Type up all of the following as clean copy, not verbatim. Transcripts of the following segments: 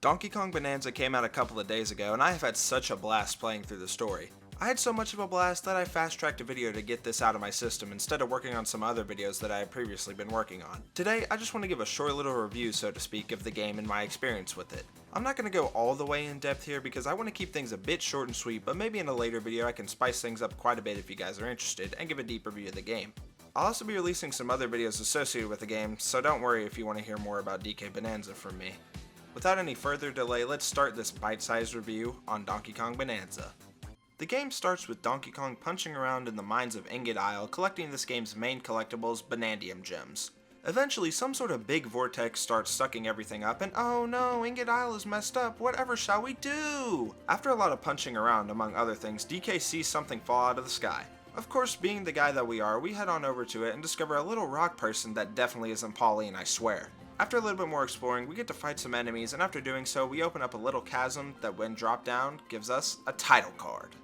Donkey Kong Bananza came out a couple of days ago, and I have had such a blast playing through the story. I had so much of a blast that I fast-tracked a video to get this out of my system instead of working on some other videos that I had previously been working on. Today, I just want to give a short little review, so to speak, of the game and my experience with it. I'm not going to go all the way in depth here because I want to keep things a bit short and sweet, but maybe in a later video I can spice things up quite a bit if you guys are interested and give a deep review of the game. I'll also be releasing some other videos associated with the game, so don't worry if you want to hear more about DK Bananza from me. Without any further delay, let's start this bite-sized review on Donkey Kong Bananza. The game starts with Donkey Kong punching around in the mines of Ingot Isle, collecting this game's main collectibles, Banandium gems. Eventually, some sort of big vortex starts sucking everything up, and oh no, Ingot Isle is messed up, whatever shall we do? After a lot of punching around, among other things, DK sees something fall out of the sky. Of course, being the guy that we are, we head on over to it and discover a little rock person that definitely isn't Pauline, I swear. After a little bit more exploring, we get to fight some enemies, and after doing so, we open up a little chasm that when dropped down, gives us a title card.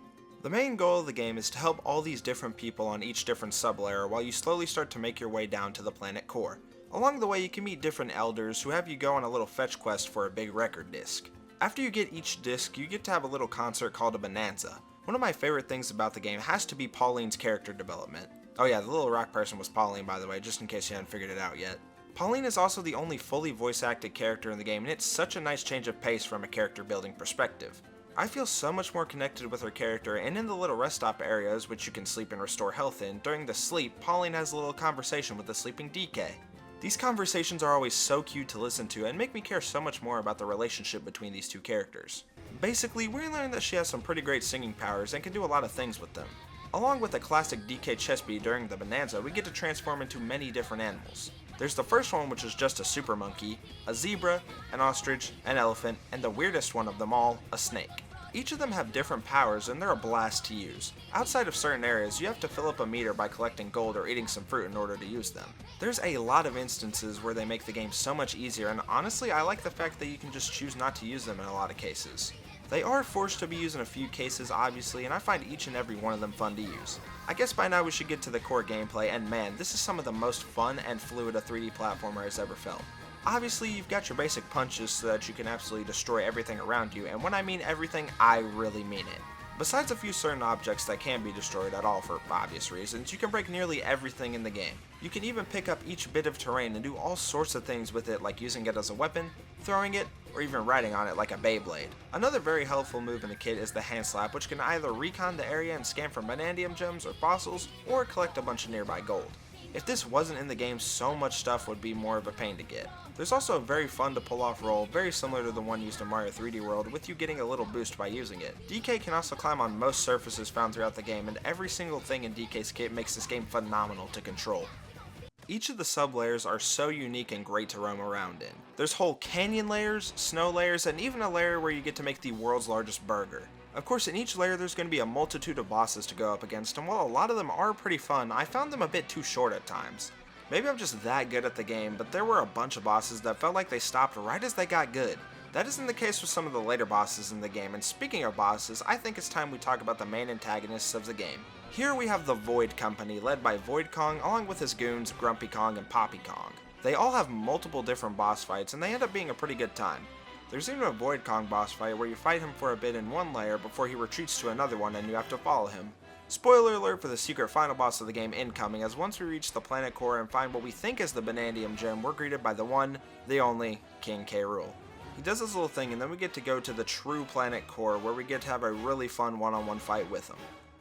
The main goal of the game is to help all these different people on each different sub-layer while you slowly start to make your way down to the planet core. Along the way, you can meet different elders who have you go on a little fetch quest for a big record disc. After you get each disc, you get to have a little concert called a Bonanza. One of my favorite things about the game has to be Pauline's character development. Oh yeah, the little rock person was Pauline, by the way, just in case you hadn't figured it out yet. Pauline is also the only fully voice-acted character in the game, and it's such a nice change of pace from a character building perspective. I feel so much more connected with her character, and in the little rest stop areas, which you can sleep and restore health in, during the sleep, Pauline has a little conversation with the sleeping DK. These conversations are always so cute to listen to and make me care so much more about the relationship between these two characters. Basically, we learn that she has some pretty great singing powers and can do a lot of things with them. Along with the classic DK chest beat during the Bonanza, we get to transform into many different animals. There's the first one, which is just a super monkey, a zebra, an ostrich, an elephant, and the weirdest one of them all, a snake. Each of them have different powers and they're a blast to use. Outside of certain areas, you have to fill up a meter by collecting gold or eating some fruit in order to use them. There's a lot of instances where they make the game so much easier, and honestly I like the fact that you can just choose not to use them in a lot of cases. They are forced to be used in a few cases obviously, and I find each and every one of them fun to use. I guess by now we should get to the core gameplay, and man, this is some of the most fun and fluid a 3D platformer has ever felt. Obviously, you've got your basic punches so that you can absolutely destroy everything around you, and when I mean everything, I really mean it. Besides a few certain objects that can be destroyed at all for obvious reasons, you can break nearly everything in the game. You can even pick up each bit of terrain and do all sorts of things with it, like using it as a weapon, throwing it, or even riding on it like a Beyblade. Another very helpful move in the kit is the hand slap, which can either recon the area and scan for Banandium gems or fossils, or collect a bunch of nearby gold. If this wasn't in the game, so much stuff would be more of a pain to get. There's also a very fun to pull off roll, very similar to the one used in Mario 3D World, with you getting a little boost by using it. DK can also climb on most surfaces found throughout the game, and every single thing in DK's kit makes this game phenomenal to control. Each of the sub-layers are so unique and great to roam around in. There's whole canyon layers, snow layers, and even a layer where you get to make the world's largest burger. Of course, in each layer there's going to be a multitude of bosses to go up against, and while a lot of them are pretty fun, I found them a bit too short at times. Maybe I'm just that good at the game, but there were a bunch of bosses that felt like they stopped right as they got good. That isn't the case with some of the later bosses in the game, and speaking of bosses, I think it's time we talk about the main antagonists of the game. Here we have the Void Company, led by Void Kong, along with his goons, Grumpy Kong and Poppy Kong. They all have multiple different boss fights, and they end up being a pretty good time. There's even a Void Kong boss fight where you fight him for a bit in one layer before he retreats to another one and you have to follow him. Spoiler alert for the secret final boss of the game incoming, as once we reach the planet core and find what we think is the Banandium gem, we're greeted by the one, the only, King K. Rool. He does this little thing and then we get to go to the true planet core where we get to have a really fun one-on-one fight with him.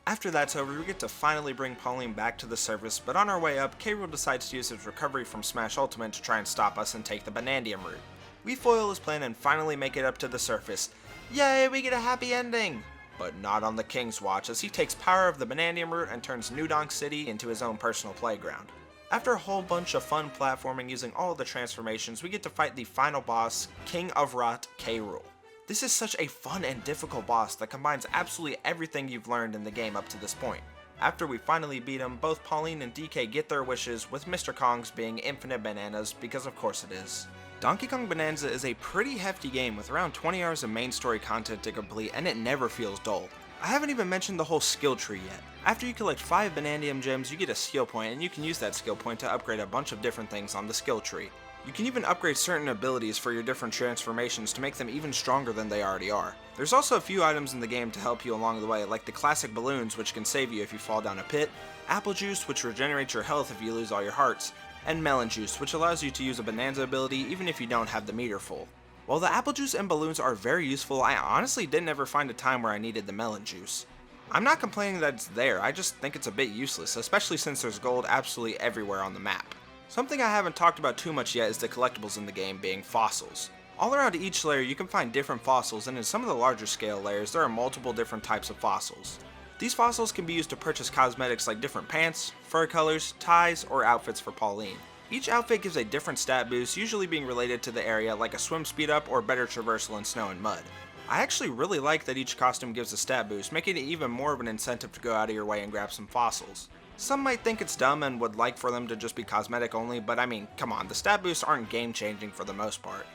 After that's over, we get to finally bring Pauline back to the surface, but on our way up, K. Rool decides to use his recovery from Smash Ultimate to try and stop us and take the Banandium route. We foil his plan and finally make it up to the surface. Yay, we get a happy ending! But not on the King's watch, as he takes power of the Banandium route and turns New Donk City into his own personal playground. After a whole bunch of fun platforming using all of the transformations, we get to fight the final boss, King of Rot, K. Rool. This is such a fun and difficult boss that combines absolutely everything you've learned in the game up to this point. After we finally beat him, both Pauline and DK get their wishes, with Mr. Kong's being infinite bananas, because of course it is. Donkey Kong Bananza is a pretty hefty game with around 20 hours of main story content to complete, and it never feels dull. I haven't even mentioned the whole skill tree yet. After you collect 5 Banandium gems, you get a skill point, and you can use that skill point to upgrade a bunch of different things on the skill tree. You can even upgrade certain abilities for your different transformations to make them even stronger than they already are. There's also a few items in the game to help you along the way, like the classic balloons, which can save you if you fall down a pit, apple juice, which regenerates your health if you lose all your hearts, and melon juice, which allows you to use a Bananza ability even if you don't have the meter full. While the apple juice and balloons are very useful, I honestly didn't ever find a time where I needed the melon juice. I'm not complaining that it's there, I just think it's a bit useless, especially since there's gold absolutely everywhere on the map. Something I haven't talked about too much yet is the collectibles in the game being fossils. All around each layer you can find different fossils, and in some of the larger scale layers there are multiple different types of fossils. These fossils can be used to purchase cosmetics like different pants, fur colors, ties, or outfits for Pauline. Each outfit gives a different stat boost, usually being related to the area, like a swim speed up or better traversal in snow and mud. I actually really like that each costume gives a stat boost, making it even more of an incentive to go out of your way and grab some fossils. Some might think it's dumb and would like for them to just be cosmetic only, but I mean, come on, the stat boosts aren't game changing for the most part.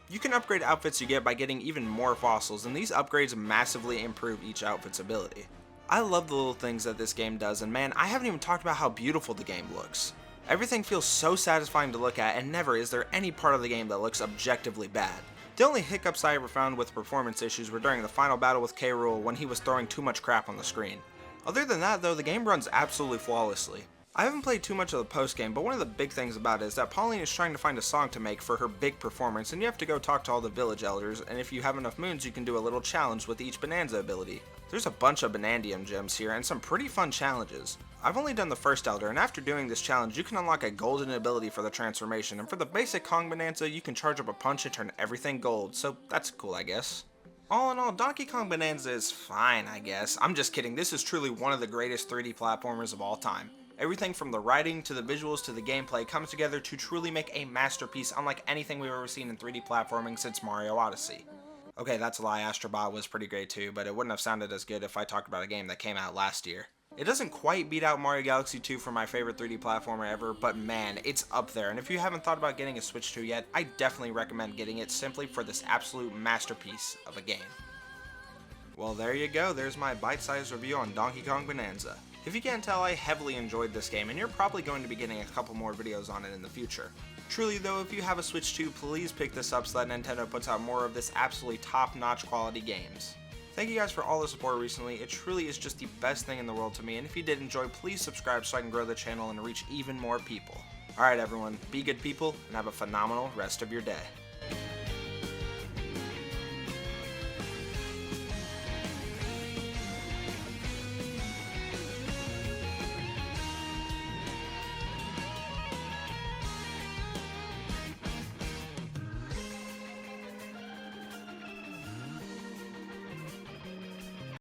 You can upgrade outfits you get by getting even more fossils, and these upgrades massively improve each outfit's ability. I love the little things that this game does, and man, I haven't even talked about how beautiful the game looks. Everything feels so satisfying to look at, and never is there any part of the game that looks objectively bad. The only hiccups I ever found with performance issues were during the final battle with K. Rool when he was throwing too much crap on the screen. Other than that though, the game runs absolutely flawlessly. I haven't played too much of the post game, but one of the big things about it is that Pauline is trying to find a song to make for her big performance, and you have to go talk to all the village elders, and if you have enough moons you can do a little challenge with each Bananza ability. There's a bunch of Banandium gems here and some pretty fun challenges. I've only done the first elder, and after doing this challenge you can unlock a golden ability for the transformation, and for the basic Kong Bananza you can charge up a punch and turn everything gold, so that's cool I guess. All in all, Donkey Kong Bananza is fine, I guess. I'm just kidding, this is truly one of the greatest 3D platformers of all time. Everything from the writing, to the visuals, to the gameplay comes together to truly make a masterpiece unlike anything we've ever seen in 3D platforming since Mario Odyssey. Okay, that's a lie, Astrobot was pretty great too, but it wouldn't have sounded as good if I talked about a game that came out last year. It doesn't quite beat out Mario Galaxy 2 for my favorite 3D platformer ever, but man, it's up there, and if you haven't thought about getting a Switch 2 yet, I definitely recommend getting it simply for this absolute masterpiece of a game. Well, there you go, there's my bite-sized review on Donkey Kong Bananza. If you can't tell, I heavily enjoyed this game, and you're probably going to be getting a couple more videos on it in the future. Truly though, if you have a Switch 2, please pick this up so that Nintendo puts out more of this absolutely top-notch quality games. Thank you guys for all the support recently, it truly is just the best thing in the world to me, and if you did enjoy, please subscribe so I can grow the channel and reach even more people. Alright everyone, be good people, and have a phenomenal rest of your day.